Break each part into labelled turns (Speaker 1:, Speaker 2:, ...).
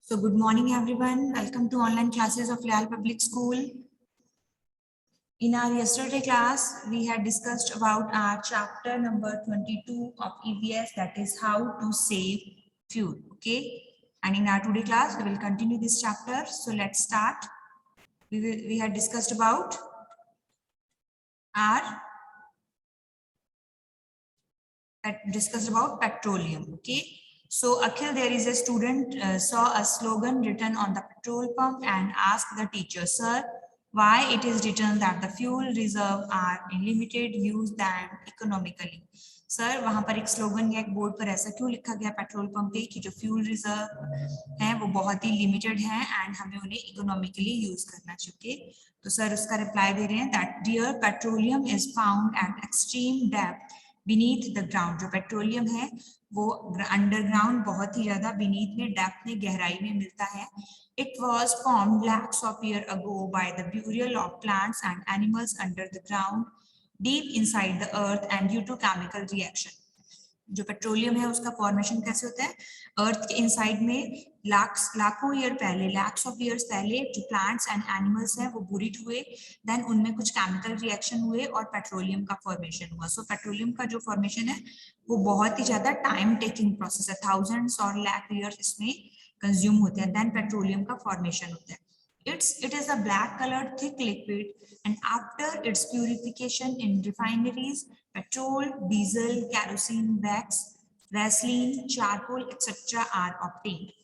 Speaker 1: So good morning everyone. Welcome to online classes of Leal Public School. In our yesterday class, we had discussed about our chapter number 22 of EVS, that is how to save fuel. Okay. And in our today class, we will continue this chapter. So let's start. We had discussed about petroleum. Okay. So Akhil, there is a student saw a slogan written on the petrol pump and asked the teacher, sir, why it is written that the fuel reserve are in limited use than economically. Sir वहां पर एक slogan या एक board पर ऐसा क्यों लिखा गया पेट्रोल पंप पे कि जो फ्यूल रिजर्व है वो बहुत ही लिमिटेड है एंड हमें उन्हें इकोनॉमिकली यूज करना चाहिए. तो सर उसका रिप्लाई दे रहे हैं that dear petroleum is found at extreme depth beneath the ground. जो पेट्रोलियम है वो अंडरग्राउंड बहुत ही ज्यादा बीनीथ में डेप्थ में गहराई में मिलता है. It was formed lakhs of years ago by the burial of plants and animals under the ground, deep inside the earth and due to chemical reaction. जो पेट्रोलियम है उसका फॉर्मेशन कैसे होता है? अर्थ के इनसाइड में लाखों ईयर पहले, लैक्स ऑफ ईयर्स पहले जो प्लांट्स एंड एनिमल्स हैं वो बुरिड हुए, देन उनमें कुछ केमिकल रिएक्शन हुए और पेट्रोलियम का फॉर्मेशन हुआ. सो पेट्रोलियम का जो फॉर्मेशन है वो बहुत ही ज्यादा टाइम टेकिंग प्रोसेस है. थाउजेंड्स और लाख ईयर्स इसमें कंज्यूम होते हैं, देन पेट्रोलियम का फॉर्मेशन होता है. It is a black colored thick liquid, and after its purification in refineries, petrol, diesel, kerosene, wax, vaseline, charcoal, etc. are obtained.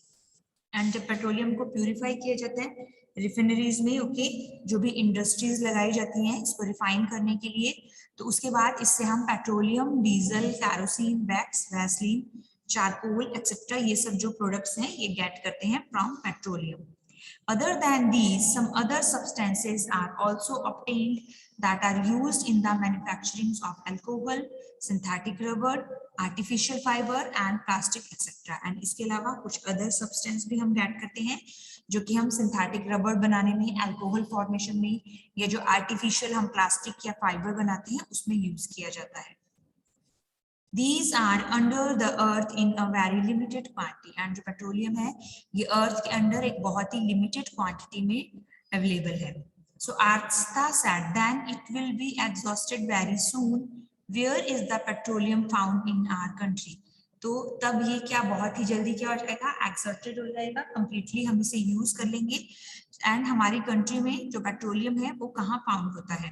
Speaker 1: And जब petroleum को प्यूरिफाई किया जाता है रिफाइनरीज में, ओके, जो भी इंडस्ट्रीज लगाई जाती हैं इसको रिफाइन करने के लिए, तो उसके बाद इससे हम petroleum, diesel, kerosene, wax, Vaseline, charcoal etcetera ये सब जो प्रोडक्ट्स हैं ये गेट करते हैं from petroleum. Other than these, some other substances are also obtained that are used in the manufacturing of alcohol, synthetic rubber, artificial fiber and plastic etc. And इसके अलावा कुछ other substance भी हम get करते हैं जो कि हम synthetic rubber बनाने में, alcohol formation में या जो artificial हम plastic या fiber बनाते हैं उसमें use किया जाता है. These are under the earth in a very limited quantity. And जो पेट्रोलियम है ये अर्थ के अंदर एक बहुत ही लिमिटेड क्वांटिटी में अवेलेबल है. So Artha said, then it will be exhausted very soon. Where is the petroleum found in our country? तो तब ये क्या बहुत ही जल्दी क्या हो जाएगा, एक्सॉस्टेड हो जाएगा, कंप्लीटली हम इसे यूज कर लेंगे. एंड हमारी कंट्री में जो पेट्रोलियम है वो कहाँ फाउंड होता है?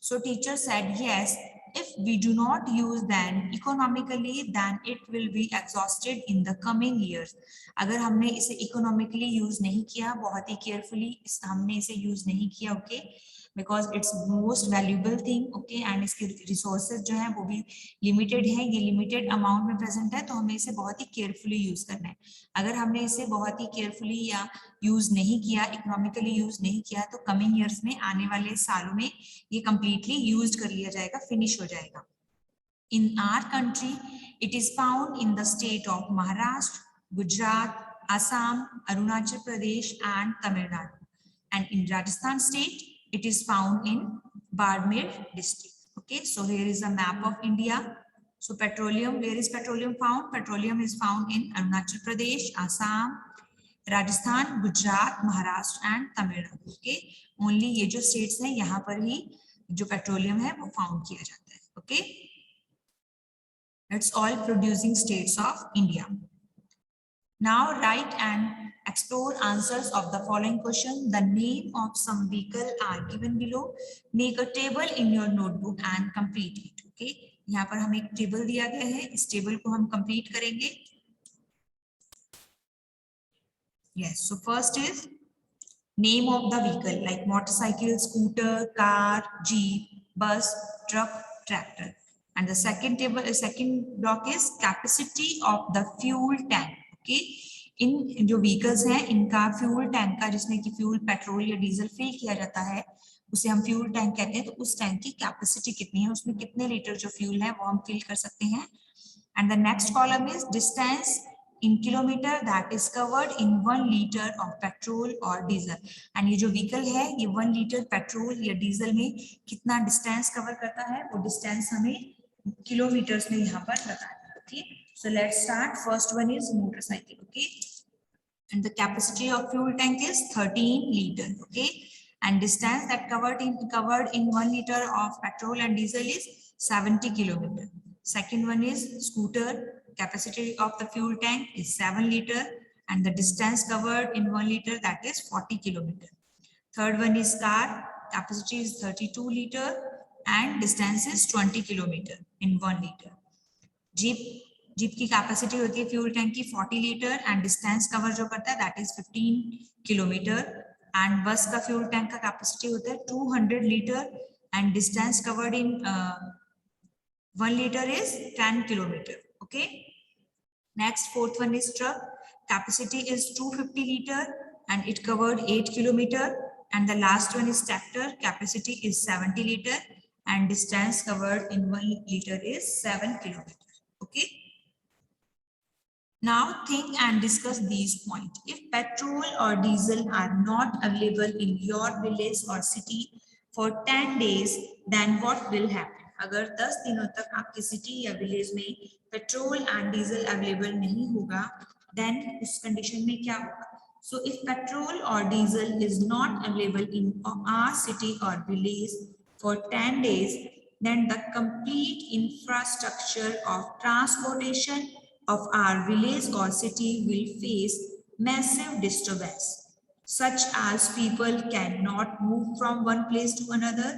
Speaker 1: So teacher said, yes, if we do not use them economically, then it will be exhausted in the coming years. अगर हमने इसे economically use नहीं किया, बहुत ही carefully हमने इसे use नहीं किया, okay, because it's most valuable thing, okay, and इसके resources जो हैं वो भी limited हैं, ये limited amount में present है, तो हमें इसे बहुत ही carefully use करना है. अगर हमने इसे बहुत ही carefully या use नहीं किया, economically use नहीं किया, तो coming years में, आने वाले सालों में ये completely used कर लिया जाएगा, finish हो जाएगा. In our country, it is found in the state of Maharashtra, Gujarat, Assam, Arunachal Pradesh and Tamil Nadu. And in Rajasthan state, it is found in Barmer district. Okay, so here is a map of India. So petroleum, where is petroleum found? Petroleum is found in Arunachal Pradesh, Assam, Rajasthan, Gujarat, Maharashtra and Tamil Nadu. Okay, only ये जो states हैं यहाँ पर ही जो petroleum है वो found किया जाता है. Okay, that's all producing states of India. Now write and explore answers of the following question. The name of some vehicle are given below. Make a table in your notebook and complete it. Okay, यहाँ पर हमें एक table दिया गया है, इस table को हम कंप्लीट करेंगे. Yes, so first is name of the vehicle like motorcycle, scooter, car, jeep, bus, truck, tractor. And the second block is capacity of the fuel tank. Okay, इन जो व्हीकल्स हैं इनका फ्यूल टैंक का, जिसमें कि fuel petrol या diesel fill किया जाता है उसे हम फ्यूल टैंक कहते हैं. तो उस टैंक की कैपेसिटी कितनी है, उसमें कितने लीटर जो फ्यूल है वो हम फिल कर सकते हैं. And the next column is distance in kilometer that is covered in 1 liter of petrol or diesel. And ये जो व्हीकल है ये 1 लीटर पेट्रोल या डीजल में कितना डिस्टेंस कवर करता है वो डिस्टेंस हमें किलोमीटर्स में यहाँ पर बताना है. ठीक, so let's start. First one is motorcycle. Okay, and the capacity of fuel tank is 13 liter. Okay, and distance that covered in 1 liter of petrol and diesel is 70 kilometer. Second one is scooter, capacity of the fuel tank is 7 liter and the distance covered in 1 liter, that is 40 kilometer. Third one is car, capacity is 32 liter and distance is 20 kilometer in 1 liter. Jeep की capacity होती है fuel tank की 40 litre and distance cover जो करता है that is 15 kilometre. And बस का fuel tank का कैपेसिटी होता है 200 litre and distance covered in 1 liter is 10 kilometer. Okay, next fourth one is truck, capacity is 250 liter and it covered 8 kilometer. And the last one is tractor, capacity is 70 liter and distance covered in 1 liter is 7 kilometer. Okay, now think and discuss these points. If petrol or diesel are not available in your village or city for 10 days, then what will happen? अगर 10 दिनों तक आपकी city या village में petrol and diesel available नहीं होगा, then उस condition में क्या होगा? So if petrol or diesel is not available in our city or village for 10 days, then the complete infrastructure of transportation of our village or city will face massive disturbance, such as people cannot move from one place to another,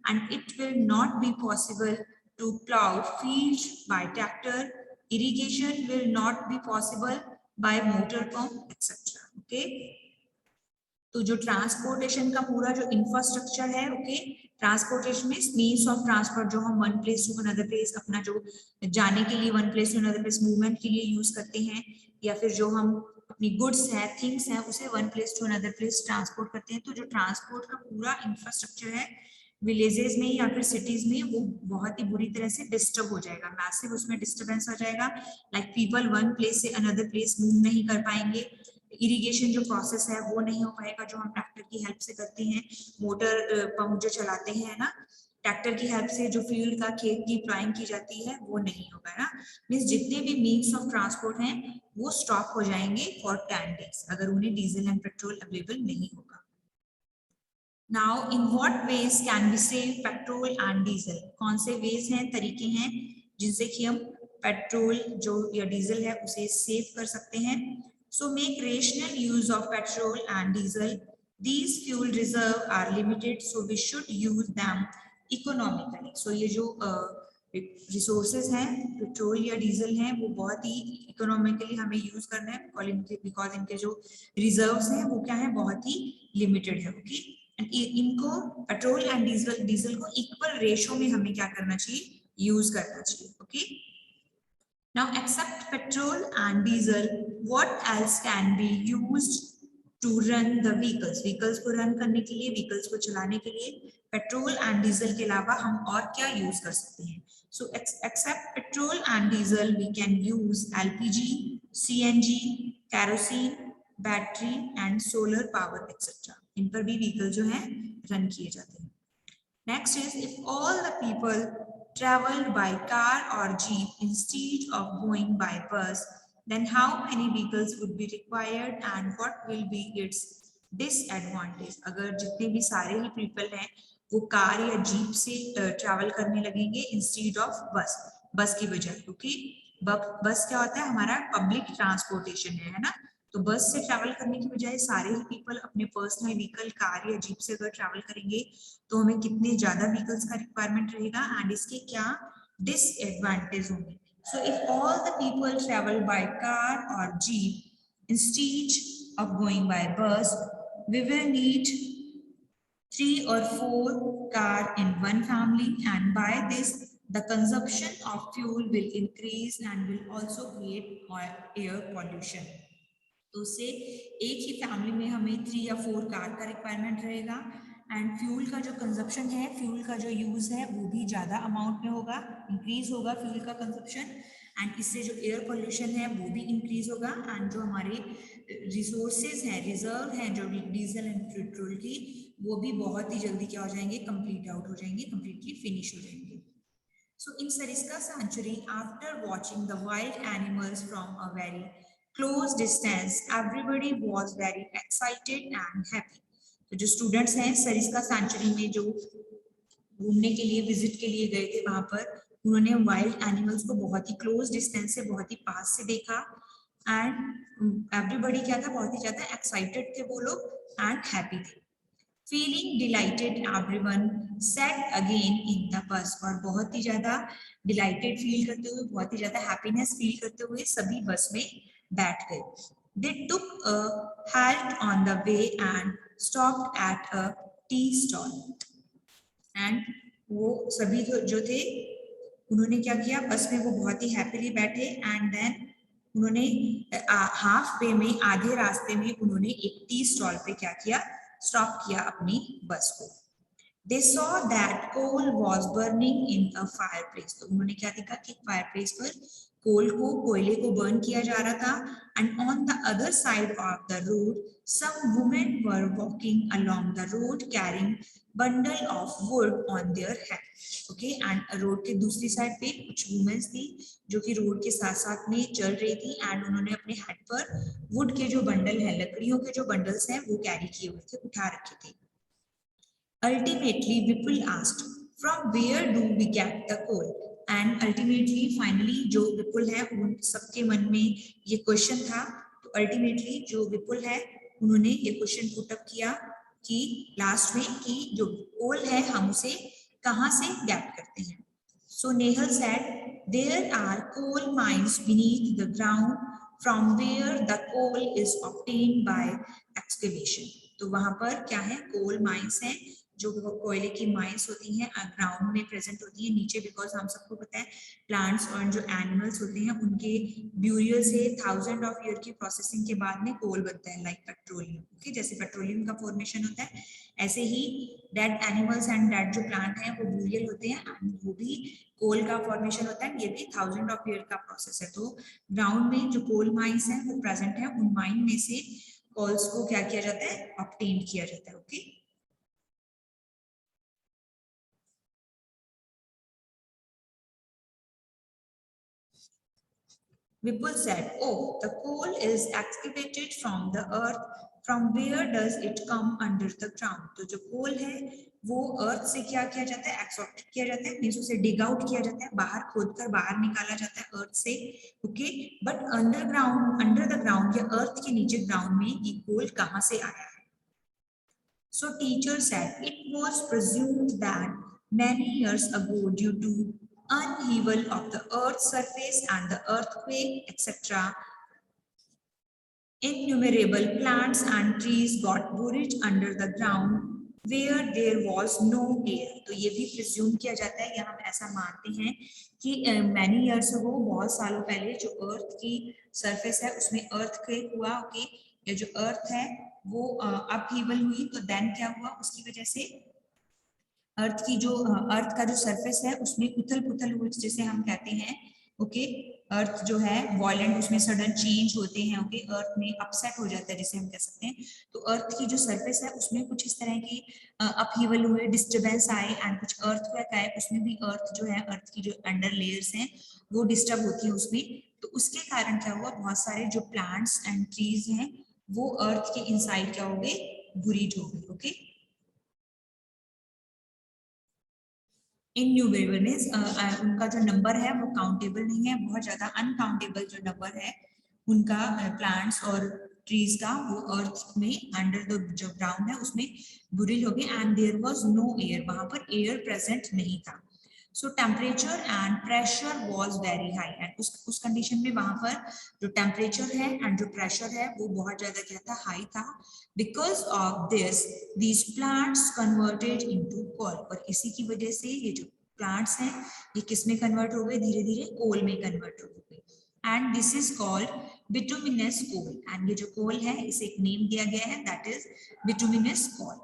Speaker 1: and it will not be possible to plow fields by tractor, irrigation will not be possible by motor pump, etc. Okay, तो जो transportation का पूरा जो infrastructure है, okay, transportation में means of transport जो हम one place to another place अपना जो जाने के लिए one place to another place movement के लिए यूज करते हैं, या फिर जो हम अपनी गुड्स है थिंग्स हैं उसे one place to another place transport करते हैं, तो जो ट्रांसपोर्ट का पूरा इंफ्रास्ट्रक्चर है विलेजेस में या फिर सिटीज में वो बहुत ही बुरी तरह से डिस्टर्ब हो जाएगा, मैसिव उसमें डिस्टर्बेंस आ जाएगा. लाइक पीपल वन प्लेस से अनदर प्लेस मूव नहीं कर पाएंगे, इरिगेशन जो प्रोसेस है वो नहीं हो पाएगा जो हम ट्रैक्टर की हेल्प से करते हैं, मोटर पंप जो चलाते हैं ना, ट्रैक्टर की हेल्प से जो फील्ड का खेत की प्लाइंग की जाती है वो नहीं होगा ना. मींस जितने भी मीन्स ऑफ ट्रांसपोर्ट हैं वो स्टॉप हो जाएंगे फॉर 10 days अगर उन्हें डीजल एंड पेट्रोल अवेलेबल नहीं होगा. Now in what ways can we save petrol and diesel? कौन से वेज हैं, तरीके हैं जिनसे कि हम पेट्रोल जो या डीजल है उसे सेव कर सकते हैं. So make rational use of petrol and diesel. These fuel reserve are limited, so we should use them economically. So ये जो resources हैं पेट्रोल या डीजल हैं वो बहुत ही इकोनॉमिकली हमें यूज करना है बिकॉज इनके जो रिजर्व्स हैं वो क्या है, बहुत ही लिमिटेड है. ओके, इनको पेट्रोल एंड डीजल को इक्वल रेशो में हमें क्या करना चाहिए, यूज करना चाहिए. Okay, now except petrol and diesel, what else can be used to run the vehicles? vehicles को run करने के लिए, vehicles को चलाने के लिए पेट्रोल एंड डीजल के अलावा हम और क्या यूज कर सकते हैं? So except petrol and diesel, we can use LPG, CNG, kerosene, battery and solar power etcetera. इन पर भी व्हीकल जो है रन किए जाते हैं. Next is if all the people traveled by car or jeep instead of going by bus, then how many vehicles would be required and what will be its disadvantage? अगर जितने भी सारे ही people हैं वो car या jeep से travel करने लगेंगे इंस्टीड ऑफ बस की बजाय. ओके, बस क्या होता है, हमारा पब्लिक ट्रांसपोर्टेशन है ना, तो बस से ट्रैवल करने की बजाय सारे ही पीपल अपने पर्सनल व्हीकल कार या जीप से अगर ट्रैवल करेंगे तो हमें कितने ज्यादा व्हीकल्स का रिक्वायरमेंट रहेगा एंड इसके क्या डिसएडवांटेज होंगे. So if all the people travel by car और jeep instead of going by bus, we will need 3 or 4 car in one family, and by this the consumption of fuel will increase and will also create air pollution. तो उससे एक ही family में हमें 3 या 4 car का requirement रहेगा and fuel का जो कंजप्शन है, फ्यूल का जो यूज है वो भी ज्यादा अमाउंट में होगा, इंक्रीज होगा फ्यूल का कंजप्शन एंड इससे जो एयर पोल्यूशन है वो भी इंक्रीज होगा एंड जो हमारे रिसोर्सेज हैं, रिजर्व हैं जो डीजल एंड पेट्रोल की, वो भी बहुत ही जल्दी क्या हो जाएंगे, कंप्लीट आउट हो जाएंगे, कंप्लीटली फिनिश हो जाएंगे. So in Sariska sanctuary, after watching the wild animals from a very close distance, everybody was very excited and happy. तो जो स्टूडेंट्स हैं सरिस्का सैंचुरी में जो घूमने के लिए विजिट के लिए गए थे वहां पर उन्होंने वाइल्ड एनिमल्स को बहुत ही क्लोज डिस्टेंस से बहुत ही पास से देखा एंड एवरीबॉडी क्या था बहुत ही ज्यादा एक्साइटेड थे वो लोग एंड हैप्पी थे. Feeling delighted, everyone sat again in the bus. और बहुत ही ज्यादा delighted फील करते हुए बहुत ही ज्यादा happiness फील करते हुए सभी बस में बैठ गए. They took a halt on the way and stopped at a tea stall. And वो सभी जो थे उन्होंने क्या किया बस में वो बहुत ही हैप्पीली बैठे एंड देन उन्होंने हाफ वे में आधे रास्ते में उन्होंने एक टी स्टॉल पे क्या किया स्टॉप किया अपनी बस को. They saw that coal was burning in a fireplace. तो उन्होंने क्या देखा कि फायरप्लेस पर कोयले को बर्न किया जा रहा था and on the other side of the road some women were walking along the road carrying bundle of wood on their head. Okay, and road के दूसरी साइड पे कुछ वुमेन्स थी जो कि रोड के साथ साथ में चल रही थी एंड उन्होंने अपने हेड पर वुड के जो बंडल है लकड़ियों के जो बंडल्स हैं वो कैरी किए हुए थे उठा रखे थे. Ultimately, Vipul asked, "From where do we get the coal?" And ultimately, finally, जो विपुल है उन सबके मन में ये क्वेश्चन था. तो ultimately जो विपुल है उन्होंने ये क्वेश्चन पुट अप किया कि लास्ट में कि जो कोल है हम उसे कहाँ से गैप करते हैं. So Nehal said, "There are coal mines beneath the ground from where the coal is obtained by excavation." तो वहां पर क्या है कोल माइंस हैं जो कोयले की माइंस होती हैं ग्राउंड में प्रेजेंट होती है नीचे बिकॉज हम सबको पता है प्लांट्स और जो एनिमल्स होते हैं उनके ब्यूरियल से 1000 ऑफ ईयर की प्रोसेसिंग के बाद में कोल बनता है लाइक पेट्रोलियम. ओके, जैसे पेट्रोलियम का फॉर्मेशन होता है ऐसे ही डेड एनिमल्स एंड डेड जो प्लांट है वो ब्यूरियल होते हैं एंड वो भी कोल का फॉर्मेशन होता है. ये भी 1000 ऑफ ईयर का प्रोसेस है. तो ग्राउंड में जो कोल माइंस हैं वो प्रेजेंट है. उन माइन में से कोल्स को क्या किया जाता है ऑब्टेन किया जाता है. Okay, Vipul said, "Oh, the coal is excavated from the earth. From where does it come under the ground?" तो जो कोल है वो अर्थ से क्या किया जाता है एक्सट्रैक्ट किया जाता है मींस उसे डिग आउट किया जाता है बाहर खोदकर बाहर निकाला जाता है अर्थ से. Okay, but under the ground या अर्थ के नीचे ग्राउंड में ये कोल कहाँ से आया है. So teacher said it was presumed that many years ago due to upheaval of the earth's surface and the earthquake etc. innumerable plants and trees got buried under the ground where there was no air. तो ये भी presume किया जाता है या हम ऐसा मानते हैं कि many years ago बहुत सालों पहले जो अर्थ की सरफेस है उसमें अर्थक्वेक हुआ. ओके, या जो अर्थ है वो अपहीवल हुई तो देन क्या हुआ उसकी वजह से अर्थ का जो सरफेस है उसमें उथल पुथल हुई जैसे हम कहते हैं. ओके, अर्थ जो है वॉयलेंट उसमें सडन चेंज होते हैं. ओके, अर्थ में अपसेट हो जाता है जिसे हम कह सकते हैं. तो अर्थ की जो सरफेस है उसमें कुछ इस तरह की अपहीवल हुए डिस्टर्बेंस आए एंड कुछ अर्थक्वेक आए. उसमें भी अर्थ जो है अर्थ की जो अंडर लेयर्स हैं वो डिस्टर्ब होती है उसमें. तो उसके कारण क्या हुआ बहुत सारे जो प्लांट्स एंड ट्रीज हैं वो अर्थ के इनसाइड क्या हो गए बुरीड हो गए. ओके, इनन्यूमेरेबल मींस उनका जो नंबर है वो काउंटेबल नहीं है. बहुत ज्यादा अनकाउंटेबल जो नंबर है उनका प्लांट्स और ट्रीज का वो अर्थ में अंडर द जो ग्राउंड है उसमें बुरीड हो गए and there was no air. वहां पर एयर प्रेजेंट नहीं था. So temperature and pressure was very high and उस कंडीशन में वहां पर जो टेम्परेचर है एंड जो प्रेशर है वो बहुत ज्यादा क्या था हाई था. Because of this these plants converted into coal. और इसी की वजह से ये जो प्लांट्स हैं ये किस में कन्वर्ट हो गए धीरे धीरे कोल में कन्वर्ट हो गए. And this is called bituminous coal. And ये जो कोल है इसे एक नेम दिया गया है that is bituminous coal.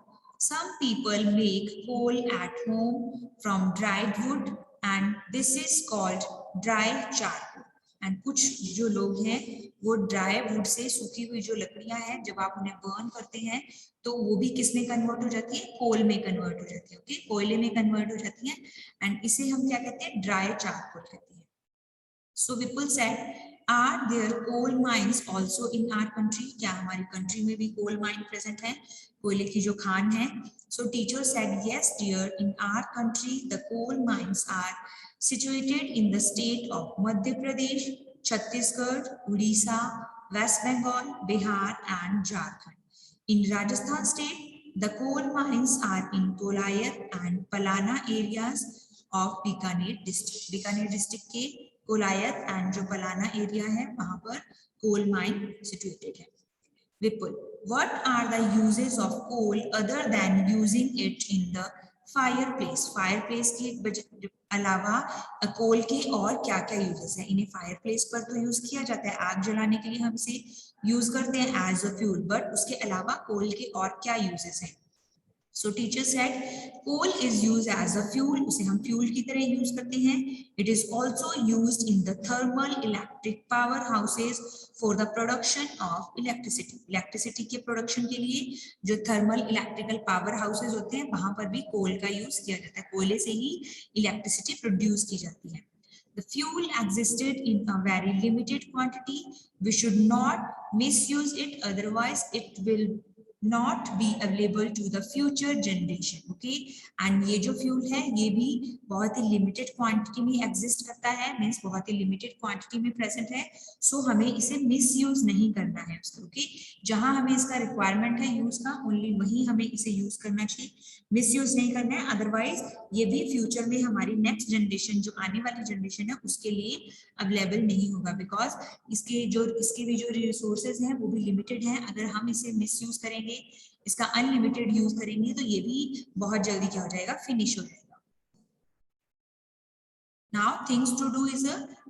Speaker 1: Some people make coal at home from dried wood and this is called dry charcoal. And कुछ जो लोग हैं वो ड्राई वुड से सूखी हुई जो लकड़ियां हैं जब आप उन्हें बर्न करते हैं तो वो भी किस में कन्वर्ट हो जाती है कोल में कन्वर्ट हो जाती है. ओके, कोयले में कन्वर्ट हो जाती है एंड इसे हम क्या कहते हैं ड्राई चारकोल कहते हैं. So Vipul said Are there coal mines also in our country? क्या हमारी कंट्री में भी coal mine present है, कोयले की जो खान है? So teacher said, yes dear, in our country the coal mines are situated in the state of Madhya Pradesh, Chhattisgarh, Odisha, West Bengal, Bihar and Jharkhand. In Rajasthan state, the coal mines are in Kolayat and Palana areas of Bikaner district. Bikaner district के Kolayat and जो पलाना area है वहां पर कोल mine situated है. Vipul, what are the uses of coal other than using it in the fireplace? Fireplace के अलावा कोल के और क्या क्या यूजेस है? इन्हें फायरप्लेस पर तो यूज किया जाता है, आग जलाने के लिए हम इसे यूज करते हैं एज अ फ्यूल, बट उसके अलावा कोल के और क्या यूजेस हैं? So teacher said coal is used as a fuel, उसे हम fuel की तरह यूज करते हैं. It is also used in the thermal electric powerhouses for the production of electricity. Electricity के production के लिए जो thermal electrical powerhouses होते हैं वहां पर भी coal का यूज किया जाता है, कोयले से ही electricity produce की जाती है. The fuel existed in a very limited quantity. We should not misuse it, otherwise it will not be available to the future generation. Okay, and ये जो fuel है ये भी बहुत ही limited quantity में exist करता है, means बहुत ही limited quantity में present है, so हमें इसे misuse नहीं करना है उसका. Okay, जहाँ हमें इसका requirement है use का, only वहीं हमें इसे use करना चाहिए, misuse नहीं करना है, otherwise ये भी future में हमारी next generation जो आने वाली generation है उसके लिए available नहीं होगा, because इसके भी जो resources हैं वो भी limited हैं. अगर हम इसे misuse करेंगे, इसका अनलिमिटेड यूज करेंगे तो ये भी बहुत जल्दी क्या हो जाएगा, फिनिश हो जाएगा. Now things to do is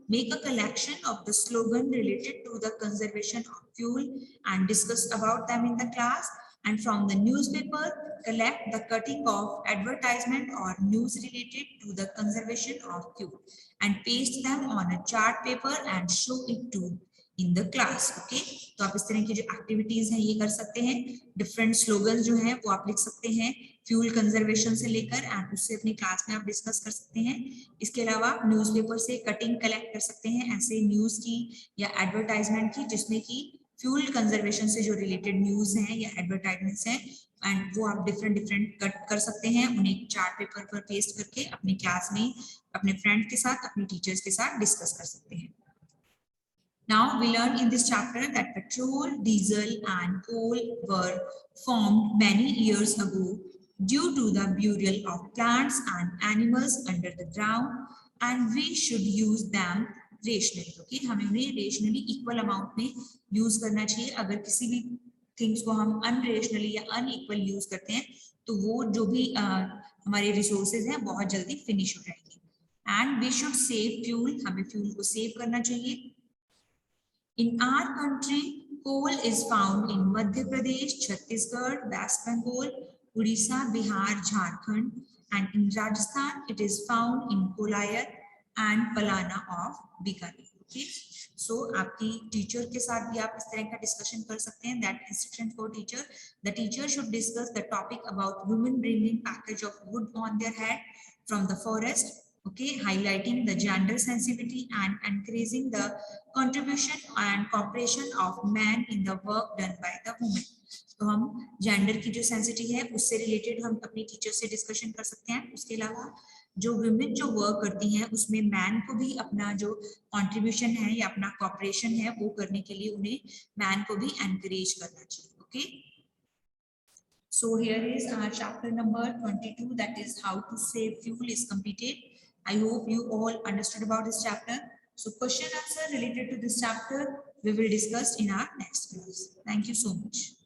Speaker 1: make a collection of the slogan related to the conservation of fuel and discuss about them in the class, and from the newspaper collect the cutting of advertisement or news related to the conservation of fuel and paste them on a chart paper and show it to in the class. Okay, तो आप इस तरह की जो activities हैं ये कर सकते हैं. डिफरेंट स्लोगन्स जो हैं वो आप लिख सकते हैं फ्यूल कंजर्वेशन से लेकर, एंड उससे अपनी क्लास में आप डिस्कस कर सकते हैं. इसके अलावा आप न्यूज़पेपर से कटिंग कलेक्ट कर सकते हैं ऐसे न्यूज की या एडवर्टाइजमेंट की जिसमें कि फ्यूल कंजर्वेशन से जो रिलेटेड न्यूज हैं या एडवर्टाइजमेंट्स हैं, एंड वो आप डिफरेंट कट कर सकते हैं, उन्हें चार्ट पेपर पर पेस्ट करके अपनी क्लास में अपने फ्रेंड के साथ, अपने टीचर्स के साथ डिस्कस कर सकते हैं. Now we learned in this chapter that petrol, diesel and coal were formed many years ago due to the burial of plants and animals under the ground, and we should use them rationally. Okay, हमें उन्हें rationally equal amount में use करना चाहिए. अगर किसी भी things को हम unrationally या unequal use करते हैं तो वो जो भी हमारे resources हैं बहुत जल्दी finish हो जाएंगे. And we should save fuel, हमें fuel को save करना चाहिए. In our country, coal is found in Madhya Pradesh, Chhattisgarh, West Bengal, Odisha, Bihar, Jharkhand, and in Rajasthan it is found in Kolayat and Palana of Bikaner. Okay, so आपकी teacher के साथ भी आप इस तरह का डिस्कशन कर सकते हैं. That instruction for teacher. The teacher should discuss the topic about women bringing package of wood on their head from the forest. Okay, highlighting the gender sensitivity and encouraging the contribution and cooperation of men in the work done by the women. तो हम gender की जो sensitive है उससे related हम अपनी teacher से discussion कर सकते हैं. उसके अलावा जो वुमेन जो वर्क करती हैं उसमें मैन को भी अपना जो कंट्रीब्यूशन है या अपना कॉपरेशन है वो करने के लिए उन्हें मैन को भी एनकरेज करना चाहिए. Okay, so here is our chapter number 22, that is how to save fuel is completed. I hope you all understood about this chapter. So question answer related to this chapter we will discuss in our next class. Thank you so much.